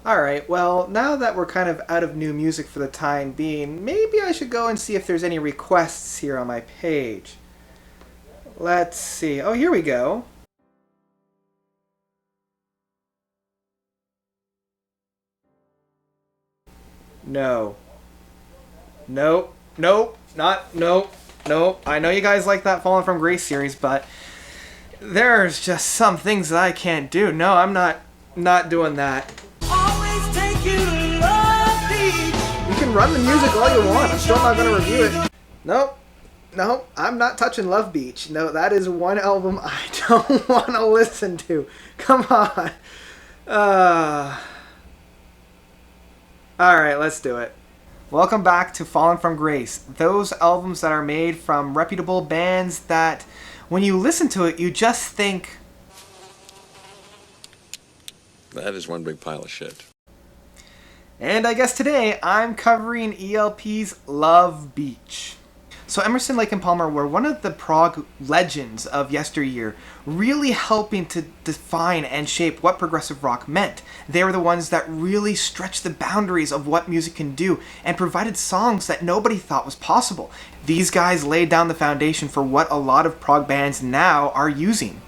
Alright, well, now that we're kind of out of new music for the time being, maybe I should go and see if there's any requests here on my page. Let's see. Oh, here we go. No. Nope. Nope. Not. Nope. Nope. I know you guys like that Fallen from Grace series, but there's just some things that I can't do. No, I'm not doing that. Always take you to Love Beach. You can run the music all you want. I'm still not going to review it. Nope. No, I'm not touching Love Beach. No, that is one album I don't want to listen to. Come on. Alright, let's do it. Welcome back to Fallen from Grace. Those albums that are made from reputable bands that, when you listen to it, you just think, that is one big pile of shit. And I guess today I'm covering ELP's Love Beach. So Emerson, Lake and Palmer were one of the prog legends of yesteryear, really helping to define and shape what progressive rock meant. They were the ones that really stretched the boundaries of what music can do and provided songs that nobody thought was possible. These guys laid down the foundation for what a lot of prog bands now are using.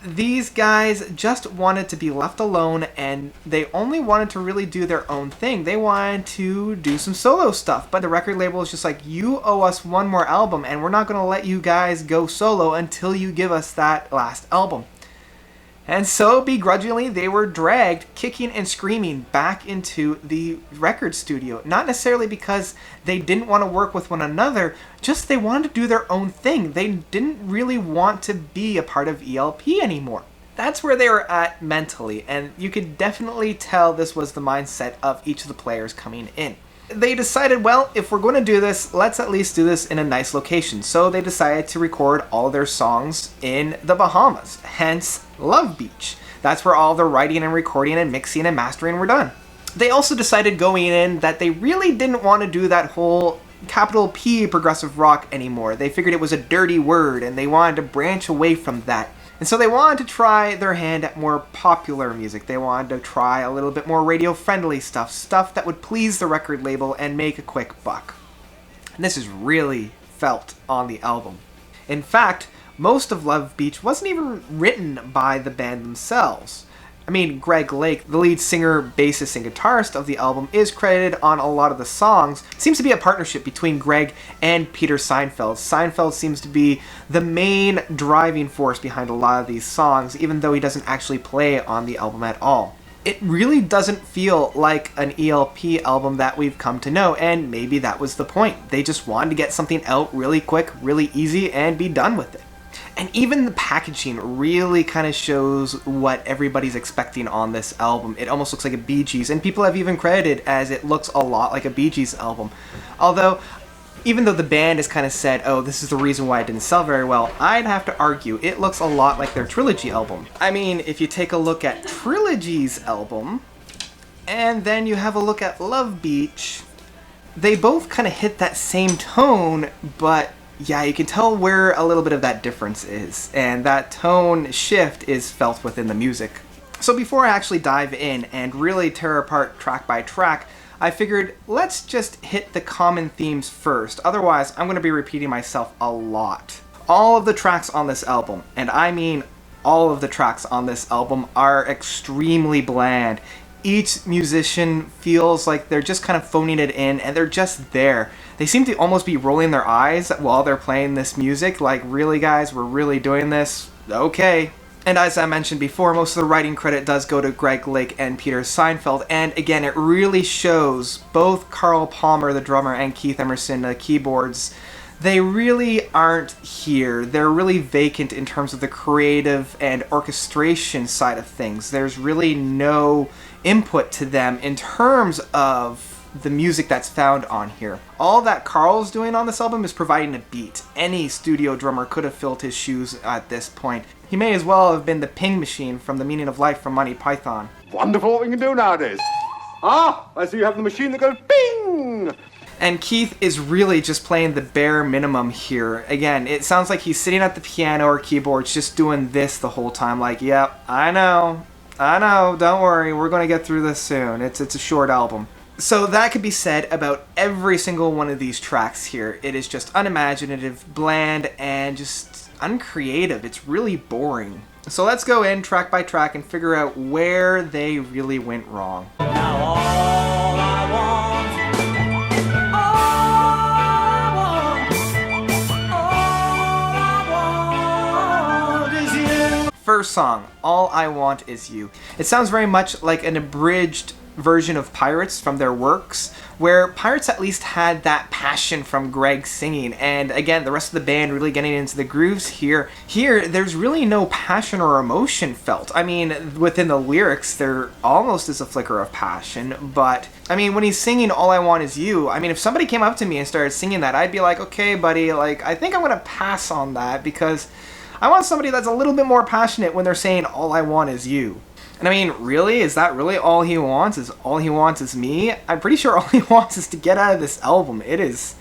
These guys just wanted to be left alone, and they only wanted to really do their own thing. They wanted to do some solo stuff, but the record label is just like, you owe us one more album, and we're not going to let you guys go solo until you give us that last album. And so, begrudgingly, they were dragged, kicking and screaming, back into the record studio. Not necessarily because they didn't want to work with one another, just they wanted to do their own thing. They didn't really want to be a part of ELP anymore. That's where they were at mentally, and you could definitely tell this was the mindset of each of the players coming in. They decided, well, if we're going to do this, let's at least do this in a nice location. So they decided to record all their songs in the Bahamas, hence Love Beach. That's where all the writing and recording and mixing and mastering were done. They also decided going in that they really didn't want to do that whole capital P progressive rock anymore. They figured it was a dirty word and they wanted to branch away from that. And so they wanted to try their hand at more popular music. They wanted to try a little bit more radio-friendly stuff that would please the record label and make a quick buck. And this is really felt on the album. In fact, most of Love Beach wasn't even written by the band themselves. I mean, Greg Lake, the lead singer, bassist, and guitarist of the album, is credited on a lot of the songs. It seems to be a partnership between Greg and Peter Seinfeld. Seinfeld seems to be the main driving force behind a lot of these songs, even though he doesn't actually play on the album at all. It really doesn't feel like an ELP album that we've come to know, and maybe that was the point. They just wanted to get something out really quick, really easy, and be done with it. And even the packaging really kind of shows what everybody's expecting on this album. It almost looks like a Bee Gees, and people have even credited as it looks a lot like a Bee Gees album. Although, even though the band has kind of said, oh, this is the reason why it didn't sell very well, I'd have to argue it looks a lot like their Trilogy album. I mean, if you take a look at Trilogy's album, and then you have a look at Love Beach, they both kind of hit that same tone, but yeah, you can tell where a little bit of that difference is, and that tone shift is felt within the music. So before I actually dive in and really tear apart track by track, I figured let's just hit the common themes first, otherwise I'm going to be repeating myself a lot. All of the tracks on this album, and I mean all of the tracks on this album, are extremely bland. Each musician feels like they're just kind of phoning it in, and they're just there. They seem to almost be rolling their eyes while they're playing this music, like, really guys, we're really doing this? Okay. And as I mentioned before, most of the writing credit does go to Greg Lake and Peter Seinfeld, and again, it really shows both Carl Palmer, the drummer, and Keith Emerson, the keyboards. They really aren't here. They're really vacant in terms of the creative and orchestration side of things. There's really no input to them in terms of the music that's found on here. All that Carl's doing on this album is providing a beat. Any studio drummer could have filled his shoes at this point. He may as well have been the ping machine from The Meaning of Life from Monty Python. Wonderful what we can do nowadays. Ah, I see you have the machine that goes ping! And Keith is really just playing the bare minimum here. Again, it sounds like he's sitting at the piano or keyboards just doing this the whole time. Like, yep, I know. I know, don't worry, we're going to get through this soon. It's a short album. So that could be said about every single one of these tracks here. It is just unimaginative, bland, and just uncreative. It's really boring. So let's go in track by track and figure out where they really went wrong. Now all I want is you. First song, All I Want Is You. It sounds very much like an abridged version of Pirates from their works, where Pirates at least had that passion from Greg singing, and again, the rest of the band really getting into the grooves here. Here, there's really no passion or emotion felt. I mean, within the lyrics, there almost is a flicker of passion, but I mean, when he's singing All I Want Is You, I mean, if somebody came up to me and started singing that, I'd be like, okay, buddy, like, I think I'm gonna pass on that, because I want somebody that's a little bit more passionate when they're saying All I Want Is You. And I mean, really? Is that really all he wants? Is all he wants is me? I'm pretty sure all he wants is to get out of this album. This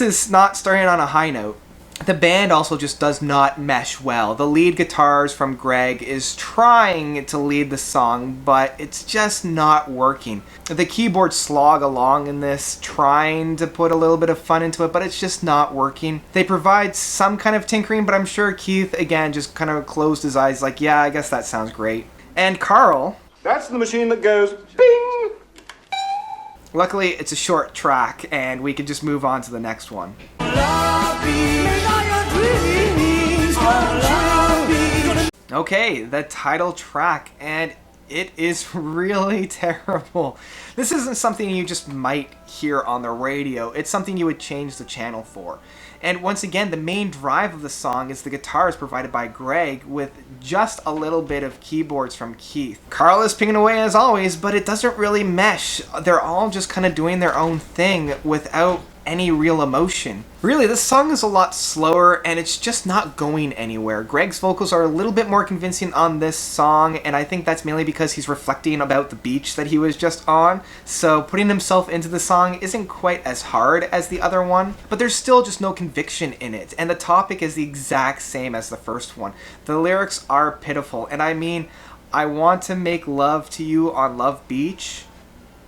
is not starting on a high note. The band also just does not mesh well. The lead guitars from Greg is trying to lead the song, but it's just not working. The keyboards slog along in this, trying to put a little bit of fun into it, but it's just not working. They provide some kind of tinkering, but I'm sure Keith, again, just kind of closed his eyes like, yeah, I guess that sounds great. And Carl, That's the machine that goes bing! luckily it's a short track and we can just move on to the next one. Okay, the title track, and it is really terrible. This isn't something you just might hear on the radio, it's something you would change the channel for. And once again, the main drive of the song is the guitars provided by Greg with just a little bit of keyboards from Keith. Carl is picking away as always, but it doesn't really mesh. They're all just kind of doing their own thing without any real emotion. Really, this song is a lot slower and it's just not going anywhere. Greg's vocals are a little bit more convincing on this song, and I think that's mainly because he's reflecting about the beach that he was just on, so putting himself into the song isn't quite as hard as the other one, but there's still just no conviction in it, and the topic is the exact same as the first one. The lyrics are pitiful, and I mean, I want to make love to you on Love Beach.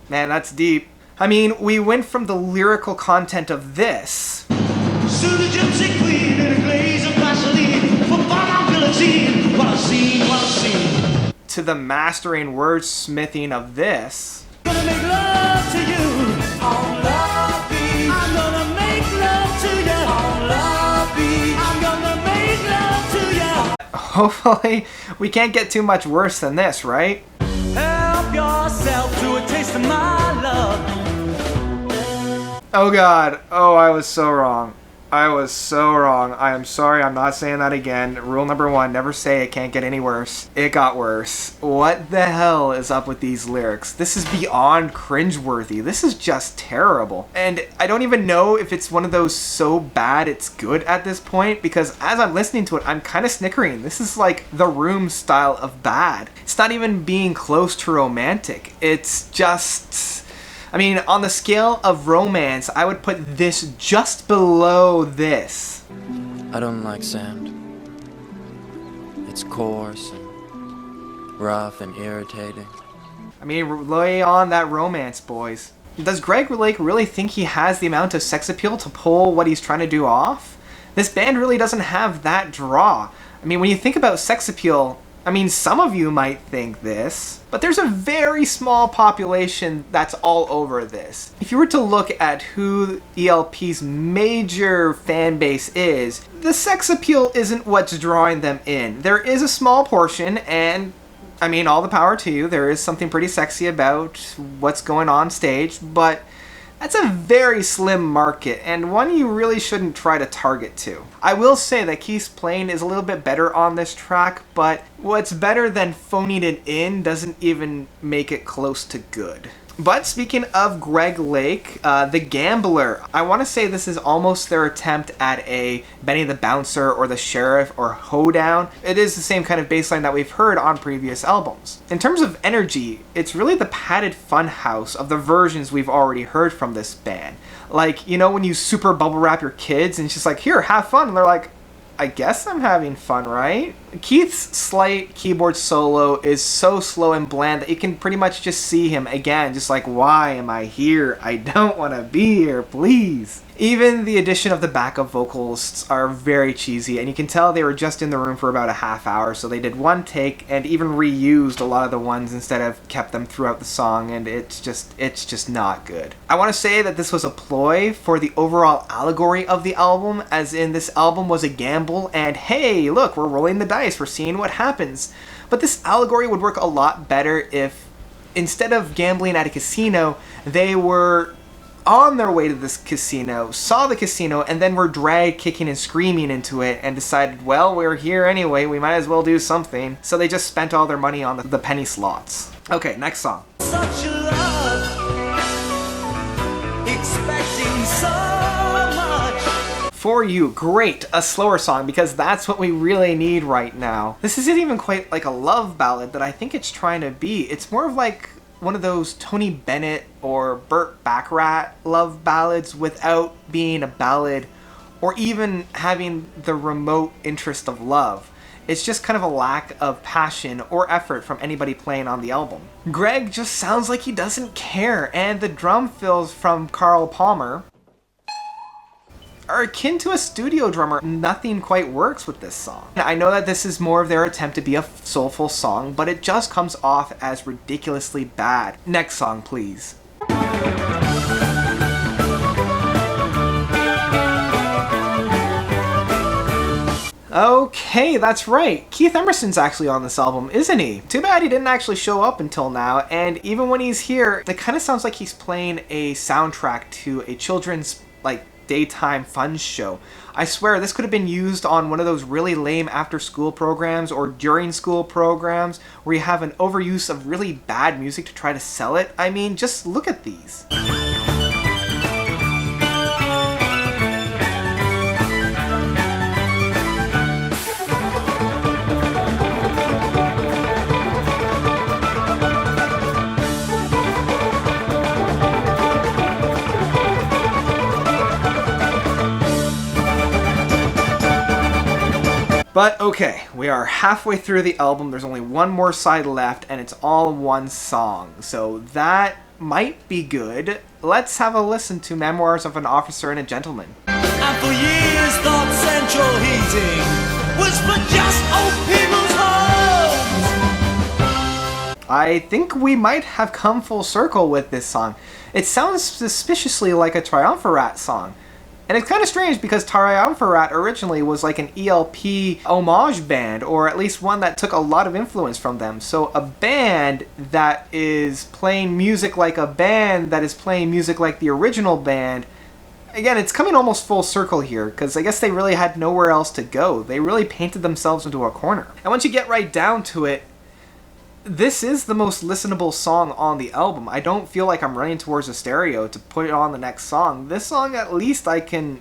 Man, that's deep. I mean, we went from the lyrical content of this Soon a gypsy queen in a glaze of Vaseline for vulnerability. What a scene, what a scene. to the mastering wordsmithing of this. Gonna make love to you on Love Beach. I'm gonna make love to you on Love Beach. I'm gonna make love to you. Hopefully, we can't get too much worse than this, right? Help yourself to a taste of my love. Oh god, oh I was so wrong. I was so wrong. I am sorry, I'm not saying that again. Rule number 1, never say it can't get any worse. It got worse. What the hell is up with these lyrics? This is beyond cringeworthy. This is just terrible. And I don't even know if it's one of those so bad it's good at this point, because as I'm listening to it, I'm kind of snickering. This is like The Room style of bad. It's not even being close to romantic. It's just... I mean, on the scale of romance, I would put this just below this. I don't like sand. It's coarse and rough and irritating. I mean, lay on that romance, boys. Does Greg Lake really think he has the amount of sex appeal to pull what he's trying to do off? This band really doesn't have that draw. I mean, when you think about sex appeal, I mean, some of you might think this, but there's a very small population that's all over this. If you were to look at who ELP's major fan base is, the sex appeal isn't what's drawing them in. There is a small portion, and I mean, all the power to you. There is something pretty sexy about what's going on stage, but that's a very slim market, and one you really shouldn't try to target to. I will say that Keith's playing is a little bit better on this track, but what's better than phoning it in doesn't even make it close to good. But speaking of Greg Lake, The Gambler, I want to say this is almost their attempt at a Benny the Bouncer or The Sheriff or Hoedown. It is the same kind of bass line that we've heard on previous albums. In terms of energy, it's really the padded funhouse of the versions we've already heard from this band. Like, you know when you super bubble wrap your kids and it's just like, here, have fun, and they're like, I guess I'm having fun, right? Keith's slight keyboard solo is so slow and bland that you can pretty much just see him again, just like, why am I here? I don't want to be here, please. Even the addition of the backup vocalists are very cheesy, and you can tell they were just in the room for about a half hour, so they did one take and even reused a lot of the ones instead of kept them throughout the song, and it's just not good. I want to say that this was a ploy for the overall allegory of the album, as in this album was a gamble, and hey, look, we're rolling the dice, we're seeing what happens. But this allegory would work a lot better if, instead of gambling at a casino, they were on their way to this casino, saw the casino, and then were dragged kicking and screaming into it and decided, well, we're here anyway, we might as well do something. So they just spent all their money on the penny slots. Okay, next song. Such love, expecting so much. For You, great, a slower song, because that's what we really need right now. This isn't even quite like a love ballad that I think it's trying to be. It's more of like one of those Tony Bennett or Burt Bacharach love ballads without being a ballad or even having the remote interest of love. It's just kind of a lack of passion or effort from anybody playing on the album. Greg just sounds like he doesn't care, and the drum fills from Carl Palmer are akin to a studio drummer. Nothing quite works with this song. I know that this is more of their attempt to be a soulful song, but it just comes off as ridiculously bad. Next song, please. Okay, that's right. Keith Emerson's actually on this album, isn't he? Too bad he didn't actually show up until now, and even when he's here, it kind of sounds like he's playing a soundtrack to a children's, daytime fun show. I swear this could have been used on one of those really lame after school programs or during school programs where you have an overuse of really bad music to try to sell it. I mean, just look at these. But okay, we are halfway through the album, there's only one more side left, and it's all one song, so that might be good. Let's have a listen to Memoirs of an Officer and a Gentleman. And for years thought central heating was for just old people's homes. I think we might have come full circle with this song. It sounds suspiciously like a Triumvirat song. And it's kind of strange because Triumvirat originally was like an ELP homage band, or at least one that took a lot of influence from them. So a band that is playing music like a band that is playing music like the original band, again, it's coming almost full circle here, because I guess they really had nowhere else to go. They really painted themselves into a corner. And once you get right down to it, this is the most listenable song on the album. I don't feel like I'm running towards a stereo to put it on the next song. This song, at least, I can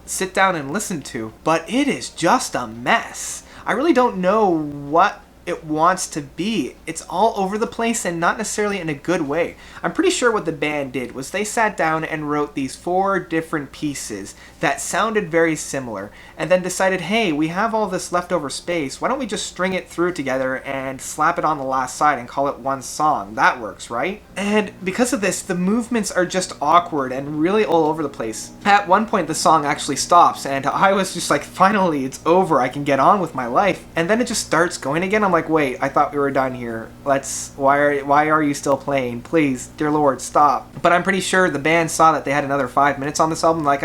sit down and listen to. But it is just a mess. I really don't know what it wants to be. It's all over the place and not necessarily in a good way. I'm pretty sure what the band did was they sat down and wrote these 4 different pieces that sounded very similar, and then decided, hey, we have all this leftover space, why don't we just string it through together and slap it on the last side and call it one song? That works, right? And because of this, the movements are just awkward and really all over the place. At one point, the song actually stops, and I was just like, finally, it's over, I can get on with my life. And then it just starts going again. I'm like, wait, I thought we were done here. Why are you still playing? Please, dear Lord, stop. But I'm pretty sure the band saw that they had another 5 minutes on this album, like,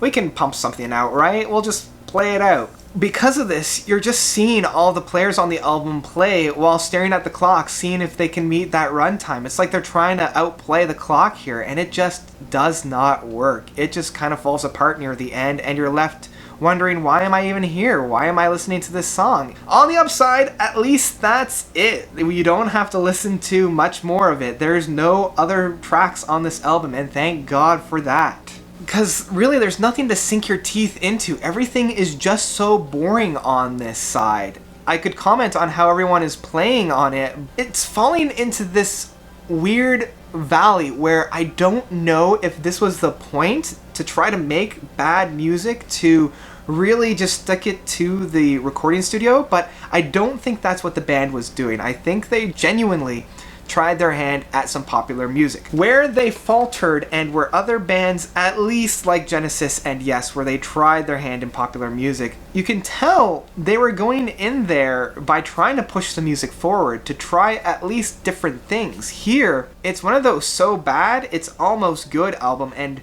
we can pump something out, right? We'll just play it out. Because of this, you're just seeing all the players on the album play while staring at the clock, seeing if they can meet that runtime. It's like they're trying to outplay the clock here, and it just does not work. It just kind of falls apart near the end, and you're left wondering, why am I even here? Why am I listening to this song? On the upside, at least that's it. You don't have to listen to much more of it. There's no other tracks on this album, and thank God for that. Because really, there's nothing to sink your teeth into. Everything is just so boring on this side. I could comment on how everyone is playing on it. It's falling into this weird valley where I don't know if this was the point, to try to make bad music to really just stuck it to the recording studio, but I don't think that's what the band was doing. I think they genuinely tried their hand at some popular music. Where they faltered and where other bands, at least like Genesis and Yes, where they tried their hand in popular music, you can tell they were going in there by trying to push the music forward, to try at least different things. Here, it's one of those so bad, it's almost good album, and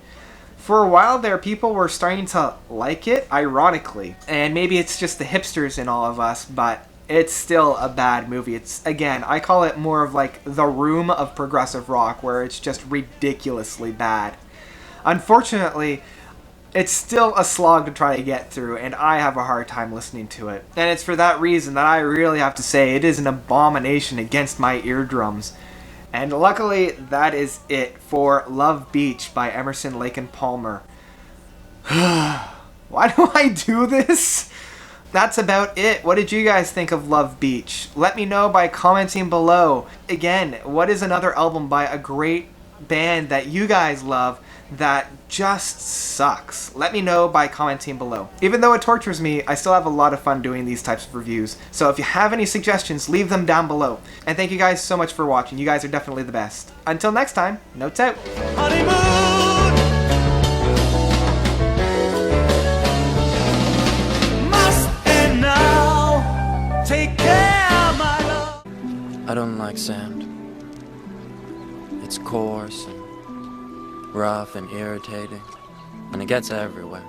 for a while there, people were starting to like it, ironically. And maybe it's just the hipsters in all of us, but it's still a bad movie. It's, again, I call it more of like The Room of progressive rock, where it's just ridiculously bad. Unfortunately, it's still a slog to try to get through, and I have a hard time listening to it. And it's for that reason that I really have to say it is an abomination against my eardrums. And luckily, that is it for Love Beach by Emerson, Lake and Palmer. Why do I do this? That's about it. What did you guys think of Love Beach? Let me know by commenting below. Again, what is another album by a great band that you guys love that just sucks? Let me know by commenting below. Even though it tortures me, I still have a lot of fun doing these types of reviews. So if you have any suggestions, leave them down below. And thank you guys so much for watching. You guys are definitely the best. Until next time, notes out. Honeymoon. Must end now. Take care, my love. I don't like sand. It's coarse and rough and irritating, and it gets everywhere.